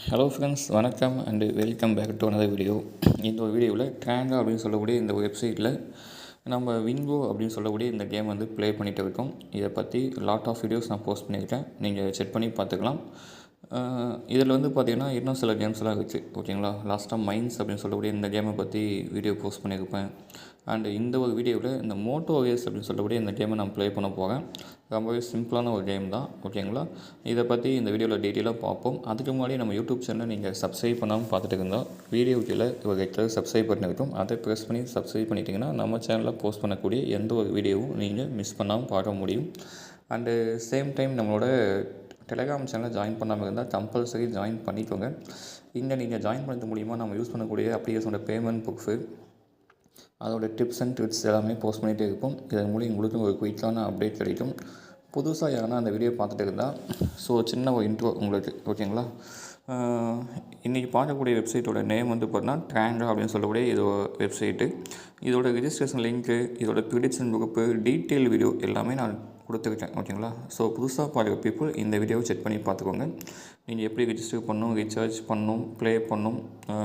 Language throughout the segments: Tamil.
ஹலோ ஃப்ரெண்ட்ஸ், வணக்கம் and welcome back to another video. இந்த ஒரு வீடியோவில் ட்ராங்கா அப்படின்னு சொல்லக்கூடிய இந்த வெப்சைட்டில் நம்ம விங்கோ அப்படின்னு சொல்லக்கூடிய இந்த கேம் வந்து ப்ளே பண்ணிகிட்டு இருக்கோம். இதை பற்றி லாட் ஆஃப் வீடியோஸ் நான் போஸ்ட் பண்ணியிருக்கேன், நீங்கள் செக் பண்ணி பார்த்துக்கலாம். இதில் வந்து பார்த்திங்கன்னா இன்னும் சில கேம்ஸ்லாம் இருக்குது, ஓகேங்களா. லாஸ்ட்டாக மைன்ஸ் அப்படின்னு சொல்லக்கூடிய இந்த கேமை பற்றி வீடியோ போஸ்ட் பண்ணியிருப்பேன். அண்டு இந்த ஒரு வீடியோவில் இந்த மோட்டோ வேஸ் அப்படின்னு சொல்லக்கூடிய இந்த கேமை நான் ப்ளே பண்ண போகிறேன். ரொம்பவே சிம்பிளான ஒரு கேம் தான், ஓகேங்களா. இதை பற்றி இந்த வீடியோவில் டீட்டெயிலாக பார்ப்போம். அதுக்கு முன்னாடி நம்ம யூடியூப் சேனலை நீங்கள் சப்ஸ்கிரைப் பண்ணாமல் பார்த்துட்டு இருந்தால் வீடியோ கீழே ஒரு ரெக்டர் சப்ஸ்கிரைப் பட்டன் இருக்கும், அதை ப்ரெஸ் பண்ணி சப்ஸ்கிரைப் பண்ணிட்டீங்கன்னா நம்ம சேனலில் போஸ்ட் பண்ணக்கூடிய எந்த ஒரு வீடியோவும் நீங்கள் மிஸ் பண்ணாமல் பார்க்க முடியும். அண்டு சேம் டைம் நம்மளோட டெலிகிராம் சேனலில் ஜாயின் பண்ணாமல் இருந்தால் கம்பல்சரி ஜாயின் பண்ணிக்கோங்க. இங்கே நீங்கள் ஜாயின் பண்ணுறது மூலிமா நம்ம யூஸ் பண்ணக்கூடிய அப்ளிகேஷனோட பேமெண்ட் புக்ஸு, அதோட டிப்ஸ் அண்ட் ட்ரிக்ஸ் எல்லாமே போஸ்ட் பண்ணிகிட்டே இருப்போம். இதன் மூலம் உங்களுக்கு ஒரு குயிக்கான அப்டேட் கிடைக்கும். புதுசாக யாருன்னா அந்த வீடியோ பார்த்துட்டு இருந்தால் சின்ன ஒரு இன்ட்ரோ உங்களுக்கு, ஓகேங்களா. இன்றைக்கி பார்க்கக்கூடிய வெப்சைட்டோட நேம் வந்து பார்த்தீங்கன்னா ட்ராங்கா அப்படின்னு சொல்லக்கூடிய இது வெப்சைட்டு. இதோட ரிஜிஸ்ட்ரேஷன் லிங்க்கு, இதோட ப்ரிடிக்ஷன் குரூப்பு, டீட்டெயில் வீடியோ எல்லாமே நான் கொடுத்துருக்கேன், ஓகேங்களா. புதுசாக பார்க்குற பீப்புள் இந்த வீடியோவை செக் பண்ணி பார்த்துக்கோங்க. நீங்கள் எப்படி ரிஜிஸ்டர் பண்ணணும், ரீசார்ஜ் பண்ணணும், ப்ளே பண்ணணும்,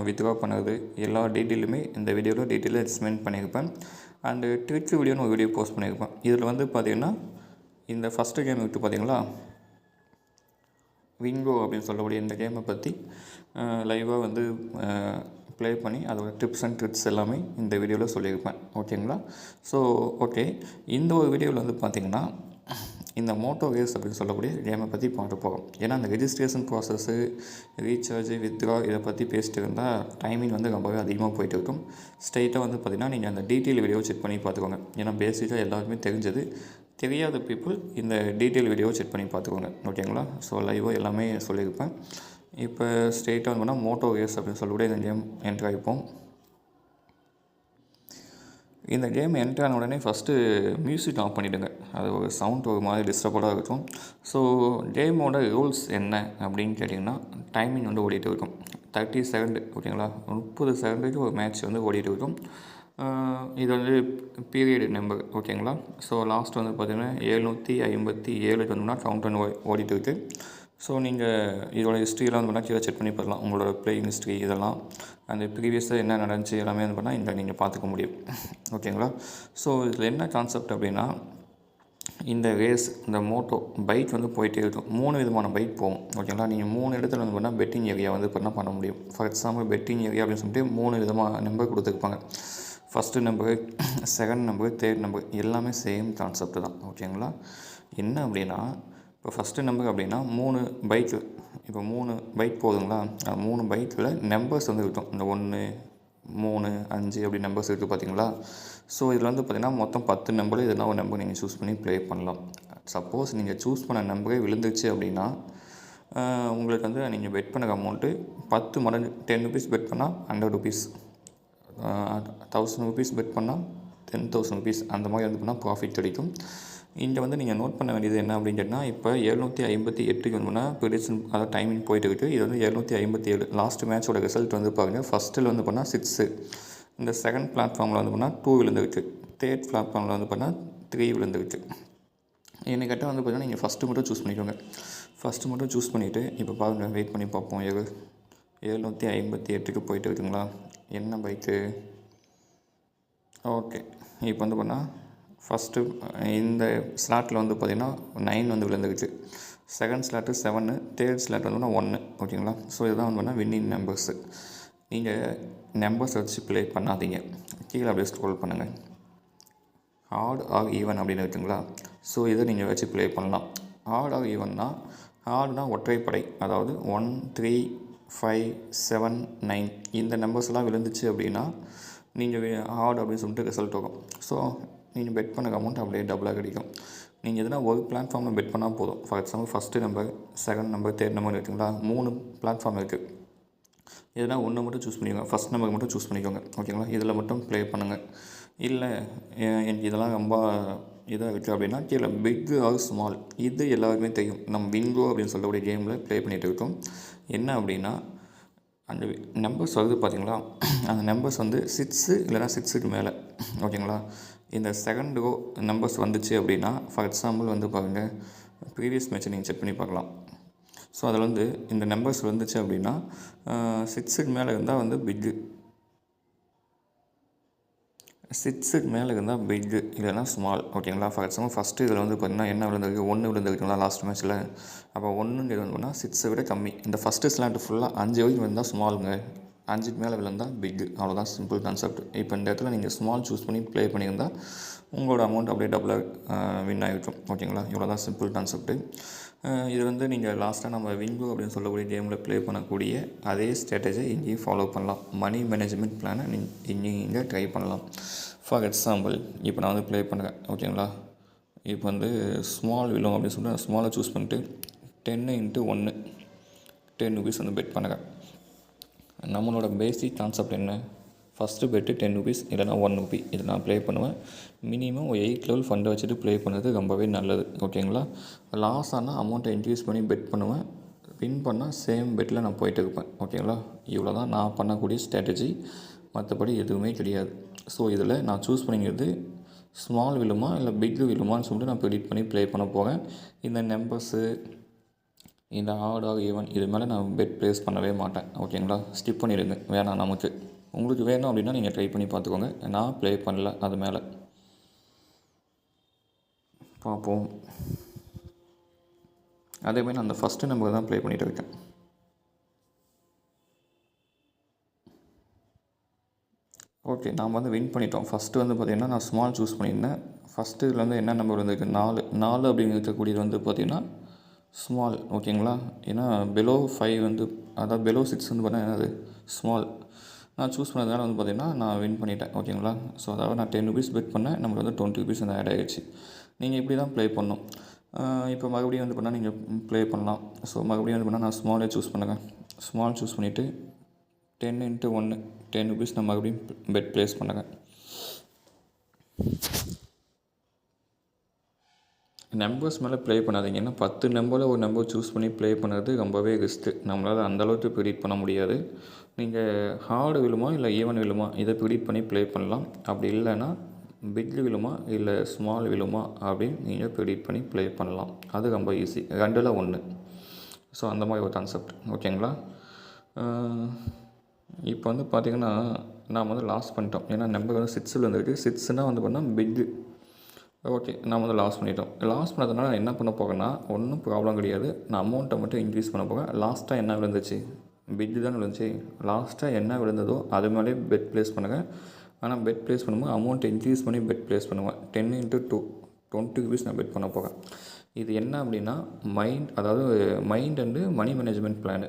வித்ட்ரா பண்ணுறது எல்லா டீட்டெயிலுமே இந்த வீடியோவில் டீட்டெயிலாக எக்ஸ்பிளைன் பண்ணியிருப்பேன். அண்டு ட்ரிக் வீடியோன்னு ஒரு வீடியோ போஸ்ட் பண்ணியிருப்பேன். இதில் வந்து பார்த்திங்கன்னா இந்த ஃபஸ்ட்டு கேம் விட்டு பார்த்தீங்களா, விங்கோ அப்படின்னு சொல்லக்கூடிய இந்த கேமை பற்றி லைவாக வந்து ப்ளே பண்ணி அதோட டிப்ஸ் அண்ட் ட்ரிக்ஸ் எல்லாமே இந்த வீடியோவில் சொல்லியிருப்பேன், ஓகேங்களா. ஓகே, இந்த ஒரு வீடியோவில் வந்து பார்த்திங்கன்னா இந்த மோட்டோ வேஸ் அப்படின்னு சொல்லக்கூடிய கேமை பற்றி பார்க்க போகிறோம். ஏன்னா அந்த ரெஜிஸ்ட்ரேஷன் ப்ராசஸ்ஸு, ரீசார்ஜ், வித்ட்ரா இதை பற்றி பேசிட்டு இருந்தால் டைமிங் வந்து ரொம்பவே அதிகமாக போயிட்டு இருக்கும். ஸ்ட்ரைட்டாக வந்து பார்த்திங்கன்னா நீங்கள் அந்த டீட்டெயில் வீடியோ செக் பண்ணி பார்த்துக்கோங்க. ஏன்னா பேசிக்காக எல்லாருமே தெரிஞ்சது, தெரியாத பீப்புள் இந்த டீட்டெயில் வீடியோவை செக் பண்ணி பார்த்துக்கோங்க, ஓகேங்களா. லைவாக எல்லாமே சொல்லியிருப்பேன். இப்போ ஸ்ட்ரெயிட்டாக வந்து பண்ணால் மோட்டோ வேஸ் அப்படின்னு சொல்லக்கூடிய இந்த கேம் என்ட்ரு ஆகிப்போம். இந்த கேம் என்ட்ரு ஆன உடனே ஃபஸ்ட்டு மியூசிக் ஆஃப் பண்ணிவிடுங்க. அது ஒரு சவுண்ட் ஒரு மாதிரி டிஸ்டர்படாக இருக்கும். கேமோட ரூல்ஸ் என்ன அப்படின்னு கேட்டிங்கன்னா, டைமிங் வந்து ஓடிட்டு இருக்கும். 30 செகண்டு, ஓகேங்களா. 30 செகண்டுக்கு ஒரு மேட்ச் வந்து ஓடிட்டு இருக்கும். இது வந்து பீரியட் நம்பர், ஓகேங்களா. லாஸ்ட் வந்து பார்த்திங்கன்னா 757 வந்தோம்னா கவுண்ட் பண்ணி ஓடிட்டு இருக்குது. நீங்கள் இதோட ஹிஸ்ட்ரியெல்லாம் வந்து கீழே செக் பண்ணி பார்க்கலாம். உங்களோட ப்ளேயிங் ஹிஸ்ட்ரி இதெல்லாம், அந்த ப்ரீவியஸாக என்ன நடந்துச்சு எல்லாமே வந்து பண்ணால் இந்த நீங்கள் பார்த்துக்க முடியும், ஓகேங்களா. இதில் என்ன கான்செப்ட் அப்படின்னா, இந்த ரேஸ், இந்த மோட்டோ பைக் வந்து போயிட்டே இருக்கும். 3 விதமான பைக் போகும், ஓகேங்களா. நீங்கள் 3 இடத்துல வந்து பண்ணால் பெட்டிங் ஏரியா வந்து பண்ண முடியும். ஃபார் எக்ஸாம்பிள் பெட்டிங் ஏரியா அப்படின்னு சொல்லிட்டு 3 விதமாக நம்பர் கொடுத்துருப்பாங்க. First number, second number, third number எல்லாமே சேம் கான்செப்ட் தான், ஓகேங்களா. என்ன அப்படின்னா, இப்போ ஃபஸ்ட்டு நம்பர் அப்படின்னா 3 பைக்கு, இப்போ 3 பைக் போகுதுங்களா, 3 பைக்கில் நம்பர்ஸ் வந்து இருக்கும். இந்த 1, 3, 5 அப்படி நம்பர்ஸ் இருக்குது, பார்த்தீங்களா. இதில் வந்து பார்த்திங்கன்னா மொத்தம் 10 நம்பர், எதுனா ஒரு நம்பர் நீங்கள் சூஸ் பண்ணி ப்ளே பண்ணலாம். சப்போஸ் நீங்கள் சூஸ் பண்ண நம்பரே விழுந்துச்சு அப்படின்னா உங்களுக்கு வந்து நீங்கள் பெட் பண்ணுற அமௌண்ட்டு 10 மடங்கு. 10 ருபீஸ் பெட் பண்ணால் 100 ருபீஸ், 1000 ருபீஸ் பெட் பண்ணால் 10,000 ருபீஸ், அந்த மாதிரி வந்து பண்ணால் ப்ராஃபிட் கிடைக்கும். இங்கே வந்து நீங்கள் நோட் பண்ண வேண்டியது என்ன அப்படின்னு கேட்டால், இப்போ 758 வந்தோம்னா ப்ரிடிக்ஷன், அதாவது டைமிங் போயிட்டு இருக்குது. இது வந்து 757 லாஸ்ட் மேட்சோட ரிசல்ட் வந்து பாருங்கள். ஃபஸ்ட்டில் வந்து பண்ணால் 6, இந்த செகண்ட் பிளாட்ஃபார்மில் வந்து பண்ணால் 2 விழுந்துருக்கு, தேர்ட் பிளாட்ஃபார்மில் வந்து பண்ணால் 3 விழுந்துருக்கு. என்னை கேட்டால் வந்து பார்த்தீங்கன்னா நீங்கள் ஃபஸ்ட்டு மட்டும் சூஸ் பண்ணிக்கோங்க. ஃபஸ்ட்டு மட்டும் சூஸ் பண்ணிவிட்டு இப்போ பாருங்கள், வெயிட் பண்ணி பார்ப்போம். 758க்கு போயிட்டு இருக்குங்களா, என்ன பைக்கு. ஓகே, இப்போ வந்து பண்ணால் ஃபஸ்ட்டு இந்த ஸ்லாட்டில் வந்து பார்த்திங்கன்னா 9 வந்து விழுந்துருச்சு, செகண்ட் ஸ்லாட்டு 7, தேர்ட் ஸ்லாட் வந்து 1, ஓகேங்களா. இதுதான் வந்து பண்ணால் வின்னிங் நம்பர்ஸு. நீங்கள் நம்பர்ஸ் வச்சு ப்ளே பண்ணாதீங்க, கீழே அப்படியே ஸ்க்ரோல் பண்ணுங்கள். ஆட் ஆர் ஈவன் அப்படின்னு இருக்குங்களா. இதை நீங்கள் வச்சு ப்ளே பண்ணலாம். ஆட் ஆர் ஈவன்னா, ஆடுனா ஒற்றைப்படை, அதாவது 1, 3, 5, 7, 9 இந்த நம்பர்ஸ்லாம் விழுந்துச்சு அப்படின்னா நீங்கள் ஆட் அப்படின்னு சொல்லிட்டு ரிசல்ட் வரும். நீங்கள் பெட் பண்ண அமௌண்ட் அப்படியே டபுளாக கிடைக்கும். நீங்கள் எதுனா ஒரு பிளாட்ஃபார்மில் பெட் பண்ணால் போதும். For example first number, second number, third number இருக்குங்களா, 3 பிளாட்ஃபார்ம் இருக்குது. எதுனா ஒன்று மட்டும் சூஸ் பண்ணிக்கோங்க, ஃபஸ்ட் நம்பர் மட்டும் சூஸ் பண்ணிக்கோங்க, ஓகேங்களா. இதில் மட்டும் ப்ளே பண்ணுங்கள். இல்லை எனக்கு இதெல்லாம் ரொம்ப இதாக இருக்குது அப்படின்னா கீழே பிக் ஆர் ஸ்மால், இது எல்லாருக்குமே தெரியும். நம்ம விங்கோ அப்படின்னு சொல்லக்கூடிய கேமில் ப்ளே பண்ணிகிட்டு இருக்கோம். என்ன அப்படின்னா, அந்த நம்பர்ஸ் வருது பார்த்தீங்களா, அந்த நம்பர்ஸ் வந்து 6 இல்லைனா 6க்கு மேலே, ஓகேங்களா. இந்த செகண்ட் ரோ நம்பர்ஸ் வந்துச்சு அப்படின்னா, ஃபார் எக்ஸாம்பிள் வந்து பாருங்கள், ப்ரீவியஸ் மேட்ச்சை நீங்கள் செக் பண்ணி பார்க்கலாம். ஸோ அதில் வந்து இந்த நம்பர்ஸ் வந்துச்சு அப்படின்னா 6க்கு மேலே இருந்தால் வந்து பிக்கு, 6க்கு மேலே இருந்தால் பிக்கு இல்லைனா ஸ்மால். ஓகேங்களா. ஃபார் எக்ஸாம்பிள் ஃபஸ்ட்டு இதில் வந்து பார்த்திங்கன்னா என்ன விழுந்திருக்கு, 1 விழுந்திருக்குங்களா லாஸ்ட் மேட்ச்சில். அப்போ 1ங்கிறது வந்து பண்ணால் 6 விட கம்மி. இந்த ஃபஸ்ட்டு ஸ்லாண்ட் ஃபுல்லாக 5 வரைக்கும் விழுந்தால் ஸ்மாலுங்க, 5க்கு மேலே விழுந்தால் பிக்கு. அவ்வளோதான் சிம்பிள் கான்செப்ட். இப்போ இந்த இடத்துல நீங்கள் ஸ்மால் சூஸ் பண்ணி ப்ளே பண்ணியிருந்தால் உங்களோட அமௌண்ட் அப்படியே டபுளாக வின் ஆகிடும். ஓகேங்களா. இவ்வளோ தான் சிம்பிள் கான்செப்ட்டு. இது வந்து நீங்கள் லாஸ்ட்டாக நம்ம விங்கோ அப்படின்னு சொல்லக்கூடிய கேமில் ப்ளே பண்ணக்கூடிய அதே ஸ்ட்ராட்டஜி இங்கேயும் ஃபாலோ பண்ணலாம். மணி மேனேஜ்மெண்ட் பிளானை நீங்கள் ட்ரை பண்ணலாம். ஃபார் எக்ஸாம்பிள் இப்போ நான் வந்து ப்ளே பண்ணுறேன். ஓகேங்களா. இப்போ வந்து ஸ்மால் விழும் அப்படின்னு சொல்லிட்டு நான் ஸ்மாலை சூஸ் பண்ணிட்டு 10 × 1 10 ருபீஸ் வந்து பெட் பண்ணுறேன். நம்மளோட பேசிக் கான்செப்ட் என்ன, ஃபஸ்ட்டு பெட்டு 10 ருபீஸ் இல்லைனா 1 ருபி இது நான் ப்ளே பண்ணுவேன். மினிமம் ஒரு 8 லெவல் ஃபண்டை வச்சுட்டு ப்ளே பண்ணுறது ரொம்பவே நல்லது. ஓகேங்களா. லாஸ் ஆனால் அமௌண்ட்டை இன்க்ரீஸ் பண்ணி பெட் பண்ணுவேன். வின் பண்ணால் சேம் பெட்டில் நான் போயிட்டு இருப்பேன். ஓகேங்களா. இவ்வளோ தான் நான் பண்ணக்கூடிய ஸ்ட்ராட்டஜி, மற்றபடி எதுவுமே கிடையாது. ஸோ இதில் நான் சூஸ் பண்ணிக்கிறது ஸ்மால் விழுமா இல்லை பிக்கு விழுமான்னு சொல்லிட்டு நான் ப்ரெடிக்ட் பண்ணி ப்ளே பண்ண போகிறேன். இந்த நம்பர்ஸு இந்த ஆட் ஆர் ஈவன் இது மேலே நான் பெட் ப்ளேஸ் பண்ணவே மாட்டேன். ஓகேங்களா. ஸ்கிப் பண்ணிடுங்க, வேணாம் நமக்கு. உங்களுக்கு வேணும் அப்படின்னா நீங்கள் ட்ரை பண்ணி பார்த்துக்கோங்க. நான் ப்ளே பண்ணல அது மேலே. பார்ப்போம். அதேமாதிரி நான் அந்த ஃபஸ்ட்டு நம்பர் தான் ப்ளே பண்ணிகிட்டு இருக்கேன். ஓகே, நாம் வந்து வின் பண்ணிட்டோம். ஃபஸ்ட்டு வந்து பார்த்திங்கன்னா நான் ஸ்மால் சூஸ் பண்ணியிருந்தேன். ஃபஸ்ட்டு இதில் வந்து என்ன நம்பர் வந்துருக்கு, 4 அப்படின்னு இருக்கக்கூடியது வந்து பார்த்திங்கன்னா ஸ்மால். ஓகேங்களா. ஏன்னா பிலோ 5 வந்து அதாவது பிலோ 6 வந்து பார்த்தீங்கன்னா என்னது ஸ்மால். நான் சூஸ் பண்ணதுனால வந்து பார்த்திங்கன்னா நான் வின் பண்ணிட்டேன். ஓகேங்களா. ஸோ அதாவது நான் 10 ருபீஸ் பெட் பண்ணேன், நம்மளுக்கு வந்து 20 ருபீஸ் வந்து ஆட் ஆகிடுச்சு. நீங்கள் இப்படி தான் ப்ளே பண்ணணும். இப்போ மறுபடியும் வந்து பண்ணால் நீங்கள் ப்ளே பண்ணலாம். ஸோ மறுபடியும் வந்து பண்ணால் நான் ஸ்மாலே சூஸ் பண்ணுறேன். ஸ்மால் சூஸ் பண்ணிவிட்டு 10 × 1 10 ருபீஸ் நான் மறுபடியும் பெட் ப்ளேஸ் பண்ணுறேன். நம்பர்ஸ் மேலே ப்ளே பண்ணாதீங்க. ஏன்னா 10 நம்பரில் ஒரு நம்பர் சூஸ் பண்ணி ப்ளே பண்ணுறது ரொம்பவே ரிஸ்க்கு. நம்மளால் அந்தளவுக்கு ப்ரிடிக்ட் பண்ண முடியாது. நீங்கள் ஹார்டு விழுமா இல்லை ஈவன் விழுமா இதை ப்ரிடிக்ட் பண்ணி ப்ளே பண்ணலாம். அப்படி இல்லைன்னா பிக் விழுமா இல்லை ஸ்மால் விழுமா அப்படின்னு நீங்கள் ப்ரிடிக்ட் பண்ணி ப்ளே பண்ணலாம். அது ரொம்ப ஈஸி, 2ல் 1. ஸோ அந்த மாதிரி ஒரு கான்செப்ட். ஓகேங்களா. இப்போ வந்து பார்த்திங்கன்னா நாம் வந்து லாஸ் பண்ணிட்டோம். ஏன்னா நம்பர் வந்து 6ல் வந்துருக்கு. 6னால் வந்து பண்ணால் பிக்கு. ஓகே, நான் வந்து லாஸ் பண்ணிட்டோம். லாஸ் பண்ணதுனால நான் என்ன பண்ண போகிறேன்னா ஒன்றும் ப்ராப்ளம் கிடையாது. நான் அமௌண்ட்டை மட்டும் இன்க்ரீஸ் பண்ண போகிறேன். லாஸ்ட்டாக என்ன விழுந்துச்சு, பிக்கு தான் விழுந்துச்சு. லாஸ்ட்டாக என்ன விழுந்ததோ அது மேலே பெட் ப்ளேஸ் பண்ணுங்கள். ஆனால் பெட் ப்ளேஸ் பண்ணும்போது அமௌண்ட்டை இன்க்ரீஸ் பண்ணி பெட் ப்ளேஸ் பண்ணுவேன். 10 × 2 20 ருபீஸ் நான் பெட் பண்ண போகிறேன். இது என்ன அப்படின்னா அதாவது mind and money management plan.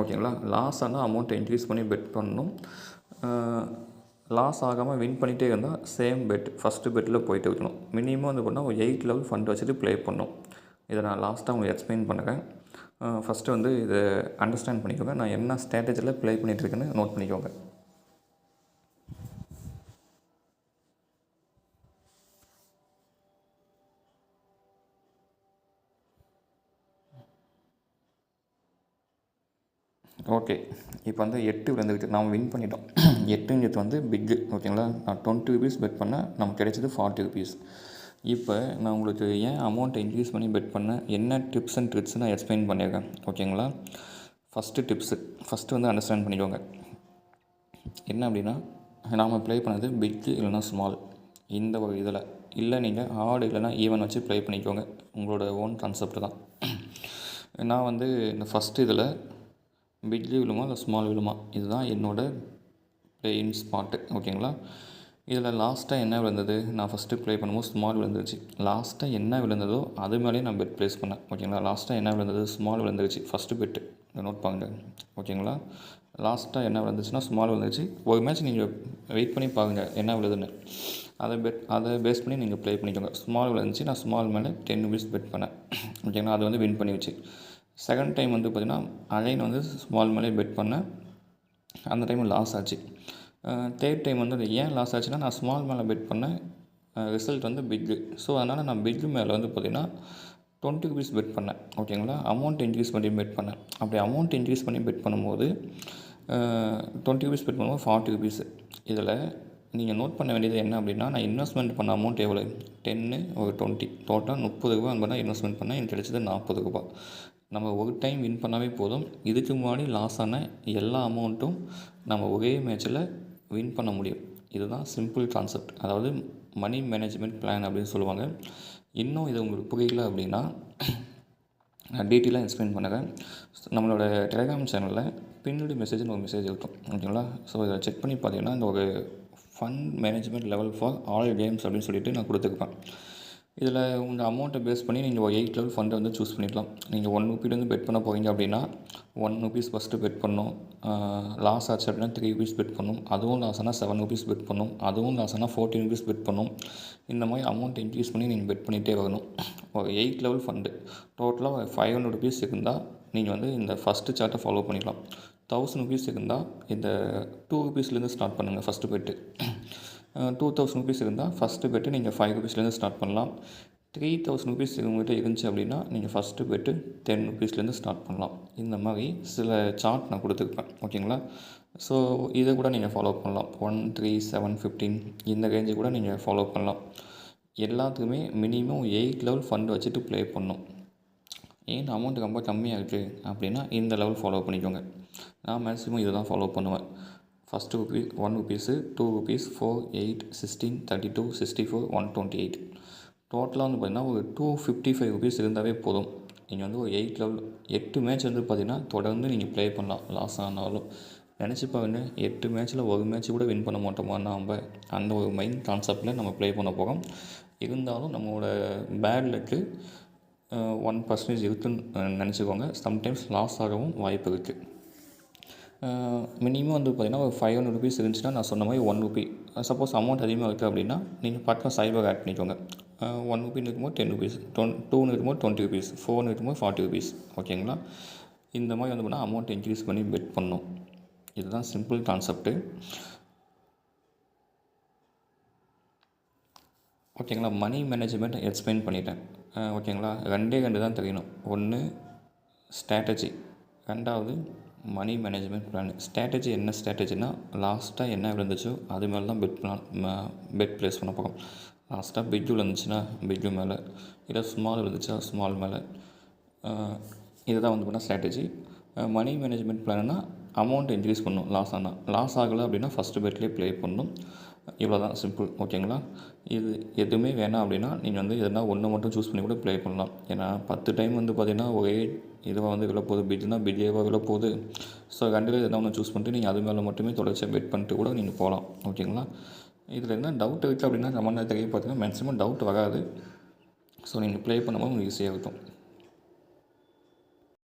ஓகேங்களா. லாஸ் ஆனால் அமௌண்ட்டை இன்க்ரீஸ் பண்ணி பெட் பண்ணணும். லாஸ் ஆகாமல் வின் பண்ணிகிட்டே இருந்தால் சேம் பெட் ஃபஸ்ட்டு பெட்டில் போயிட்டு இருக்கணும். மினிமம் வந்து பண்ணால் ஒரு 8 லெவல் ஃபண்ட் வச்சுட்டு ப்ளே பண்ணணும். இதை நான் லாஸ்ட்டாக உங்களுக்கு எக்ஸ்பிளைன் பண்ணுறேன். ஃபஸ்ட்டு வந்து இதை அண்டர்ஸ்டாண்ட் பண்ணிக்கோங்க. நான் என்ன ஸ்ட்ராட்டஜியில் ப்ளே பண்ணிகிட்ருக்கேன்னு நோட் பண்ணிக்கோங்க. ஓகே, இப்போ வந்து 8 விழுந்துக்கிட்டு நாம் வின் பண்ணிட்டோம். 8ங்கிறது வந்து பிக்கு. ஓகேங்களா. நான் 20 ருபீஸ் பெட் பண்ணேன், நமக்கு கிடைச்சது 40 ருபீஸ். இப்போ நான் உங்களுக்கு ஏன் அமௌண்ட்டை இன்க்ரீஸ் பண்ணி பெட் பண்ணேன், என்ன டிப்ஸ் அண்ட் ட்ரிக்ஸ் நான் எக்ஸ்பிளைன் பண்ணியிருக்கேன். ஓகேங்களா. ஃபஸ்ட்டு வந்து அண்டர்ஸ்டாண்ட் பண்ணிக்கோங்க. என்ன அப்படின்னா நாம் ப்ளே பண்ணது பிக்கு இல்லைனா ஸ்மால் இந்த ஒரு இதில் இல்லை. நீங்கள் ஹார்டு இல்லைனா ஈவன் வச்சு ப்ளே பண்ணிக்கோங்க. உங்களோட ஓன் கான்செப்ட் தான். நான் வந்து இந்த ஃபஸ்ட்டு இதில் பிக் விழுமா இல்லை ஸ்மால் விழுமா இதுதான் என்னோடய பிளேயிங் ஸ்பாட்டு. ஓகேங்களா. இதில் லாஸ்ட்டாக என்ன விழுந்தது, நான் ஃபஸ்ட்டு ப்ளே பண்ணும்போது ஸ்மால் விழுந்துருச்சு. லாஸ்ட்டாக என்ன விழுந்ததோ அது மேலேயே நான் பெட் ப்ளேஸ் பண்ணேன். ஓகேங்களா. லாஸ்ட்டாக என்ன விழுந்தது, ஸ்மால் விழுந்துருச்சு ஃபஸ்ட்டு பெட்டு. நோட் பண்ணுங்க. ஓகேங்களா. லாஸ்ட்டாக என்ன விழுந்துச்சுன்னா ஸ்மால் விழுந்துருச்சு. ஒரு மேட்ச் நீங்கள் வெயிட் பண்ணி பாருங்கள் என்ன விழுதுன்னு. அதை பேஸ் பண்ணி நீங்கள் ப்ளே பண்ணிக்கோங்க. ஸ்மால் விழுந்துச்சு, நான் ஸ்மால் மேலே 10 ருபீஸ் பெட் பண்ணேன். ஓகேங்களா. அது வந்து வின் பண்ணிடுச்சு. செகண்ட் டைம் வந்து பார்த்திங்கன்னா அகைன் வந்து ஸ்மால் மேலே பெட் பண்ணேன். அந்த டைம் லாஸ் ஆச்சு. தேர்ட் டைம் வந்து அது ஏன் லாஸ் ஆச்சுன்னா நான் ஸ்மால் மேலே பெட் பண்ணேன், ரிசல்ட் வந்து பிக்கு. ஸோ அதனால் நான் பிக்கு மேலே வந்து பார்த்திங்கன்னா 20 ருபீஸ் பெட் பண்ணேன். ஓகேங்களா. அமௌண்ட் இன்க்ரீஸ் பண்ணி பெட் பண்ணேன். அப்படி அமௌண்ட் இன்க்ரீஸ் பண்ணி பெட் பண்ணும்போது 20 ருபீஸ் பெட் பண்ணும்போது 40 ருபீஸு. இதில் நீங்கள் நோட் பண்ண வேண்டியது என்ன அப்படின்னா, நான் இன்வெஸ்ட்மெண்ட் பண்ண அமௌண்ட் எவ்வளோ, 10 ஒரு 20 டோட்டலாக 30 ரூபா பண்ணால் இன்வெஸ்ட்மெண்ட் பண்ணால் எனக்கு கிடைச்சது 40 ரூபா. நம்ம ஒரு டைம் வின் பண்ணாவே போதும். இதுக்கு முன்னாடி லாஸ் ஆன எல்லா அமௌண்ட்டும் நம்ம ஒரே மேட்ச்சில் வின் பண்ண முடியும். இதுதான் சிம்பிள் கான்செப்ட். அதாவது மனி மேனேஜ்மெண்ட் பிளான் அப்படின்னு சொல்லுவாங்க. இன்னும் இது உங்களுக்கு புரியல அப்படின்னா நான் டீட்டெயிலாக எக்ஸ்பிளைன் பண்ணுறேன். நம்மளோட டெலிகிராம் சேனலில் பின்னாடி மெசேஜ்னு ஒரு மெசேஜ் இருக்கும், ஓகேங்களா? ஸோ இதை செக் பண்ணி பார்த்தீங்கன்னா இந்த ஒரு fund management level for all games அப்படின்னு சொல்லிட்டு நான் கொடுத்துருப்பேன். இதில் உங்கள் அமௌண்ட்டை பேஸ் பண்ணி நீங்கள் ஒரு 8 லெவல் ஃபண்டை வந்து சூஸ் பண்ணிக்கலாம். நீங்கள் 1 ரூபீலேருந்து பெட் பண்ண போகிறீங்க அப்படின்னா 1 ருபீஸ் ஃபஸ்ட்டு பெட் பண்ணணும். லாஸ் ஆச்சு அப்படின்னா 3 ருபீஸ் பெட் பண்ணணும். அதுவும் லாஸ் ஆனால் 7 ருபீஸ் பெட் பண்ணணும். அதுவும் லாஸ் ஆனால் 14 ருபீஸ் பெட் பண்ணணும். இந்த மாதிரி அமௌண்ட் இன்க்ரீஸ் பண்ணி நீங்கள் பெட் பண்ணிகிட்டே வரணும். ஒரு 8 லெவல் ஃபண்டு டோட்டலாக 500 ருபீஸ் இருந்தால் நீங்கள் வந்து இந்த ஃபஸ்ட்டு சார்ட்டை ஃபாலோ பண்ணிக்கலாம். 1000 ருபீஸ் இருந்தால் இந்த 2 ருபீஸ்லேருந்து ஸ்டார்ட் பண்ணுங்கள் ஃபஸ்ட்டு பெட்டு. 2000 ருபீஸ் இருந்தால் ஃபஸ்ட்டு பெட்டு நீங்கள் 5 ருபீஸ்லேருந்து ஸ்டார்ட் பண்ணலாம். 3000 ருபீஸ் உங்கள்கிட்ட இருந்துச்சு அப்படின்னா நீங்கள் ஃபஸ்ட்டு பெட்டு 10 ருபீஸ்லேருந்து ஸ்டார்ட் பண்ணலாம். இந்த மாதிரி சில சார்ட் நான் கொடுத்துருப்பேன், ஓகேங்களா? ஸோ இதை கூட நீங்கள் ஃபாலோ பண்ணலாம். 1, 3, 7, 15 இந்த ரேஞ்சு கூட நீங்கள் ஃபாலோ பண்ணலாம். எல்லாத்துக்குமே மினிமம் 8 லெவல் ஃபண்ட் வச்சுட்டு ப்ளே பண்ணணும். ஏன் அமௌண்ட் ரொம்ப கம்மியாக இருக்குது அப்படின்னா இந்த லெவல் ஃபாலோ பண்ணிக்கோங்க. நான் மேக்ஸிமம் இதை தான் ஃபாலோ பண்ணுவேன். ஃபஸ்ட்டு ருபீஸ் 1 ருபீஸு 2 ருபீஸ் 4, 8, 16, 32, 64, 128 டோட்டலாக வந்து பார்த்திங்கன்னா ஒரு 255 ருபீஸ் இருந்தாவே போதும். நீங்கள் வந்து ஒரு 8 லெவல் 8 மேட்ச் வந்து பார்த்திங்கன்னா தொடர்ந்து நீங்கள் ப்ளே பண்ணலாம். லாஸ் ஆனாலும் நினச்சி பாருங்க, 8 மேட்ச்சில் ஒரு மேட்ச் கூட வின் பண்ண மாட்டோமா நம்ம, அந்த ஒரு மைண்ட் கான்செப்டில் நம்ம ப்ளே பண்ண போகிறோம். இருந்தாலும் நம்மளோட பேட் லக்கு 1% இருக்குன்னு நினச்சிக்கோங்க. சம்டைம்ஸ் லாஸ் ஆகவும் வாய்ப்பு இருக்குது. மினிமம் வந்து பார்த்திங்கன்னா ஒரு 500 ருபீஸ் இருந்துச்சுன்னா நான் சொன்ன மாதிரி 1 ருபி. சப்போஸ் அமௌண்ட் அதிகமாக இருக்குது அப்படின்னா நீங்கள் பக்கம் சைபர் ஆட் பண்ணிக்கோங்க. 1 ருபின்னு இருக்கும்போது 10 ருபீஸ், 2ன்னு இருக்கும்போது 20 ருபீஸ், 4ன்னு இருக்கும்போது 40 ருபீஸ், ஓகேங்களா? இந்த மாதிரி வந்து பண்ணால் அமௌண்ட் இன்க்ரீஸ் பண்ணி பெட் பண்ணணும். இதுதான் சிம்பிள் கான்செப்ட்டு, ஓகேங்களா? மணி மேனேஜ்மெண்ட் எக்ஸ்பிளைன் பண்ணிட்டேன், ஓகேங்களா? 2 தான் தெரியணும். ஒன்று ஸ்ட்ராட்டஜி, 2வது மணி மேனேஜ்மெண்ட் பிளான். ஸ்ட்ராட்டஜி என்ன ஸ்ட்ராட்டஜினா லாஸ்ட்டாக என்ன விழுந்துச்சோ அது மேலே தான் பெட் ப்ளேஸ் பண்ண போகிறோம். லாஸ்ட்டாக பிக்கு விழுந்துச்சுன்னா பிக்கு மேலே, இல்லை ஸ்மால் விழுந்துச்சா ஸ்மால் மேலே. இதுதான் வந்து பண்ணால் ஸ்ட்ராட்டஜி. மணி மேனேஜ்மெண்ட் பிளான்னா அமௌண்ட் இன்க்ரீஸ் பண்ணணும். லாஸ் ஆகலை அப்படின்னா ஃபஸ்ட்டு பெட்லேயே ப்ளே பண்ணணும். இவ்வளோ தான் சிம்பிள், ஓகேங்களா? இது எதுவுமே வேணாம் அப்படின்னா நீங்கள் வந்து எதனா ஒன்று மட்டும் சூஸ் பண்ணி கூட ப்ளே பண்ணலாம். ஏன்னா 10 டைம் வந்து பார்த்திங்கன்னா ஒரே இதுவாக வந்து விழப்போகுது, பிட்னா பிட்லேயே விழப்போகுது. ஸோ கண்டிப்பாக எதனா ஒன்று சூஸ் பண்ணிட்டு நீங்கள் அது மேலே மட்டுமே தொடர்ச்சியாக பெட் பண்ணிட்டு கூட நீங்கள் போகலாம், ஓகேங்களா? இதில் என்ன டவுட் இருக்குது அப்படின்னா கமெண்ட் தெரிய பார்த்தீங்கன்னா மேக்ஸிமம் டவுட் வராது. ஸோ நீங்கள் ப்ளே பண்ணும்போது உங்களுக்கு ஈஸியாக இருக்கும்.